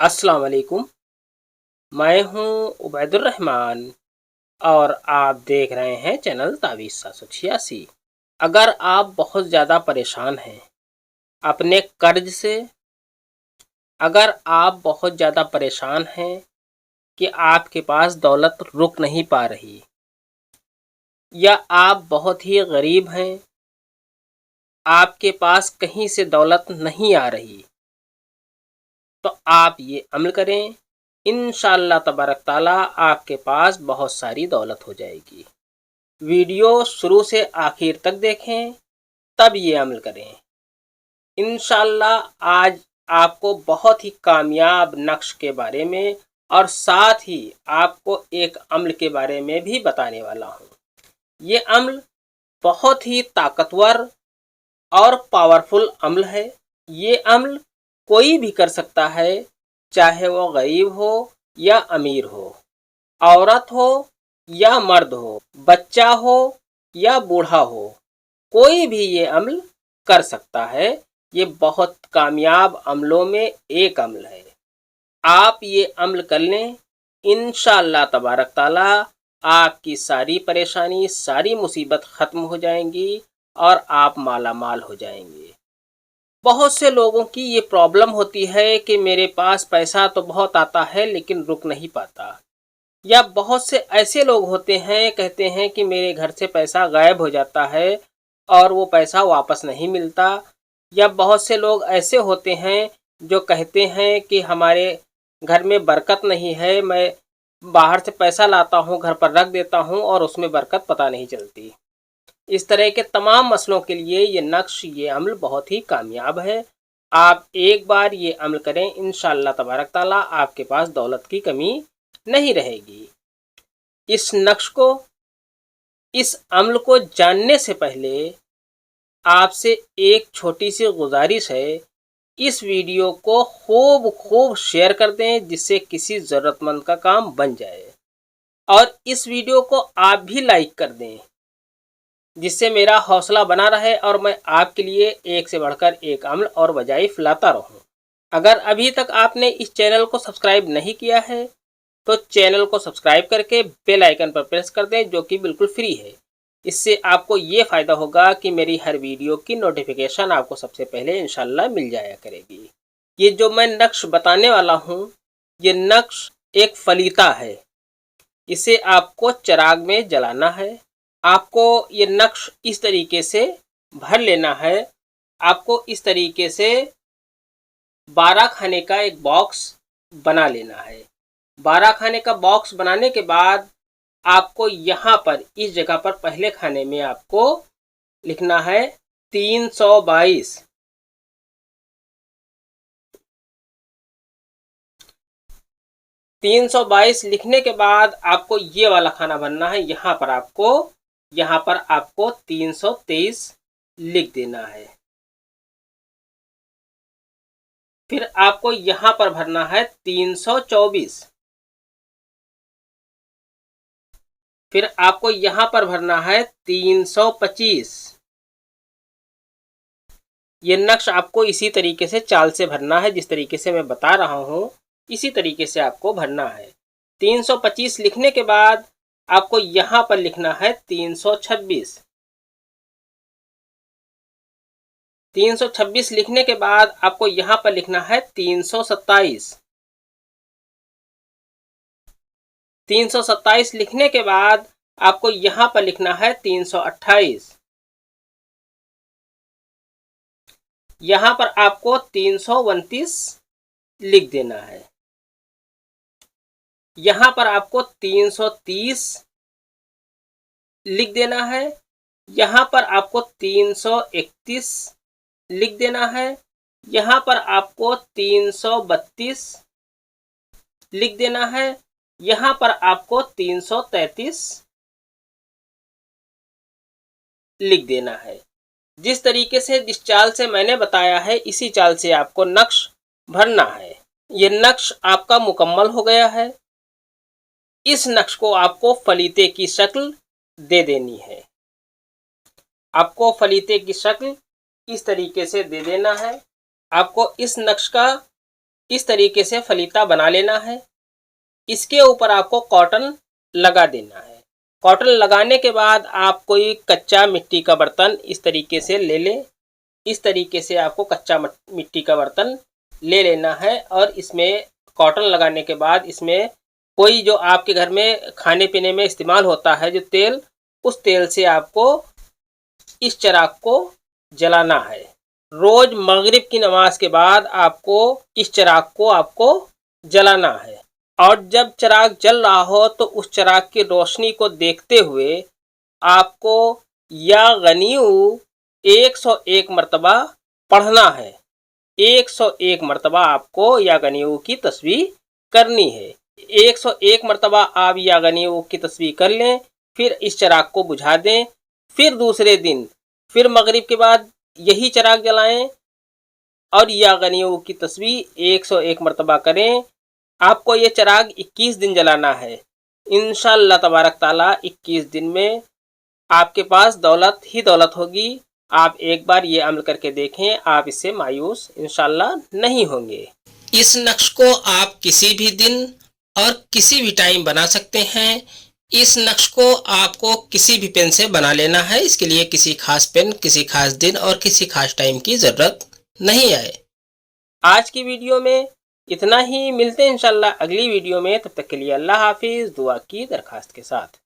अस्सलाम वालेकुम। मैं हूं उबैदुर रहमान और आप देख रहे हैं चैनल तावीज़ 786। अगर आप बहुत ज़्यादा परेशान हैं अपने कर्ज से, अगर आप बहुत ज़्यादा परेशान हैं कि आपके पास दौलत रुक नहीं पा रही, या आप बहुत ही गरीब हैं, आपके पास कहीं से दौलत नहीं आ रही, तो आप ये अमल करें। इंशाअल्लाह तबारक ताला आपके पास बहुत सारी दौलत हो जाएगी। वीडियो शुरू से आखिर तक देखें, तब ये अमल करें। इंशाअल्लाह आज आपको बहुत ही कामयाब नक्श के बारे में और साथ ही आपको एक अमल के बारे में भी बताने वाला हूँ। ये अमल बहुत ही ताकतवर और पावरफुल अमल है। ये अमल कोई भी कर सकता है, चाहे वो गरीब हो या अमीर हो, औरत हो या मर्द हो, बच्चा हो या बूढ़ा हो, कोई भी ये अमल कर सकता है। ये बहुत कामयाब अमलों में एक अमल है। आप ये अमल कर लें, इंशाअल्लाह तबारक ताला आपकी सारी परेशानी, सारी मुसीबत ख़त्म हो जाएंगी और आप माला माल हो जाएंगे। बहुत से लोगों की ये प्रॉब्लम होती है कि मेरे पास पैसा तो बहुत आता है लेकिन रुक नहीं पाता, या बहुत से ऐसे लोग होते हैं, कहते हैं कि मेरे घर से पैसा गायब हो जाता है और वो पैसा वापस नहीं मिलता। या बहुत से लोग ऐसे होते हैं जो कहते हैं कि हमारे घर में बरकत नहीं है, मैं बाहर से पैसा लाता हूँ, घर पर रख देता हूँ और उसमें बरकत पता नहीं चलती। इस तरह के तमाम मसलों के लिए ये नक्श, ये अमल बहुत ही कामयाब है। आप एक बार ये अमल करें, इंशाअल्लाह तबारक ताला आपके पास दौलत की कमी नहीं रहेगी। इस नक्श को, इस अमल को जानने से पहले आपसे एक छोटी सी गुजारिश है, इस वीडियो को खूब खूब शेयर कर दें जिससे किसी ज़रूरतमंद का काम बन जाए, और इस वीडियो को आप भी लाइक कर दें जिससे मेरा हौसला बना रहे और मैं आपके लिए एक से बढ़कर एक अमल और वज़ाइफ लाता रहूं। अगर अभी तक आपने इस चैनल को सब्सक्राइब नहीं किया है तो चैनल को सब्सक्राइब करके बेल आइकन पर प्रेस कर दें, जो कि बिल्कुल फ्री है। इससे आपको ये फ़ायदा होगा कि मेरी हर वीडियो की नोटिफिकेशन आपको सबसे पहले इंशाल्लाह मिल जाया करेगी। ये जो मैं नक्श बताने वाला हूँ, ये नक्श एक फलीता है। इसे आपको चिराग में जलाना है। आपको ये नक्श इस तरीके से भर लेना है। आपको इस तरीके से 12 खाने का एक बॉक्स बना लेना है। 12 खाने का बॉक्स बनाने के बाद आपको यहाँ पर इस जगह पर पहले खाने में आपको लिखना है 322। 322 लिखने के बाद आपको ये वाला खाना भरना है। यहाँ पर आपको 323 लिख देना है। फिर आपको यहाँ पर भरना है 324। फिर आपको यहाँ पर भरना है 325। ये नक्श आपको इसी तरीके से चाल से भरना है, जिस तरीके से मैं बता रहा हूँ इसी तरीके से आपको भरना है। 325 लिखने के बाद आपको यहाँ पर लिखना है 326। 326 लिखने के बाद आपको यहाँ पर लिखना है 327। 327 लिखने के बाद आपको यहाँ पर लिखना है 328। यहाँ पर आपको 329 लिख देना है। यहाँ पर आपको 330 लिख देना है। यहाँ पर आपको 331 लिख देना है। यहाँ पर आपको 332 लिख देना है। यहाँ पर आपको 333 लिख देना है। जिस तरीके से, जिस चाल से मैंने बताया है, इसी चाल से आपको नक्श भरना है। ये नक्श आपका मुकम्मल हो गया है। इस नक्श को आपको फलीते की शक्ल दे देनी है। आपको फलीते की शक्ल इस तरीके से दे देना है। आपको इस नक्श का इस तरीके से फलीता बना लेना है। इसके ऊपर आपको कॉटन लगा देना है। कॉटन लगाने के बाद आप कोई कच्चा मिट्टी का बर्तन इस तरीके से ले लें। इस तरीके से आपको कच्चा मिट्टी का बर्तन ले लेना है और इसमें कॉटन लगाने के बाद इसमें कोई जो आपके घर में खाने पीने में इस्तेमाल होता है जो तेल, उस तेल से आपको इस चिराग को जलाना है। रोज मगरिब की नमाज के बाद आपको इस चिराग को आपको जलाना है और जब चिराग जल रहा हो तो उस चिराग की रोशनी को देखते हुए आपको या गनीऊ 101 मरतबा पढ़ना है। 101 मरतबा आपको या गनीऊ की तस्बीह करनी है। 101 मरतबा आप या गनीऊ की तस्बीह कर लें, फिर इस चिराग को बुझा दें। फिर दूसरे दिन फिर मगरिब के बाद यही चिराग जलाएं और या गनीऊ की तस्बीह 101 मरतबा करें। आपको ये चिराग 21 दिन जलाना है। इंशाअल्लाह तबारक ताला 21 दिन में आपके पास दौलत ही दौलत होगी। आप एक बार ये अमल करके देखें, आप इससे मायूस इंशाअल्लाह नहीं होंगे। इस नक्श को आप किसी भी दिन और किसी भी टाइम बना सकते हैं। इस नक्श को आपको किसी भी पेन से बना लेना है। इसके लिए किसी खास पेन, किसी खास दिन और किसी खास टाइम की ज़रूरत नहीं है। आज की वीडियो में इतना ही। मिलते हैं इंशाअल्लाह अगली वीडियो में। तब तक के लिए अल्लाह हाफिज़, दुआ की दरखास्त के साथ।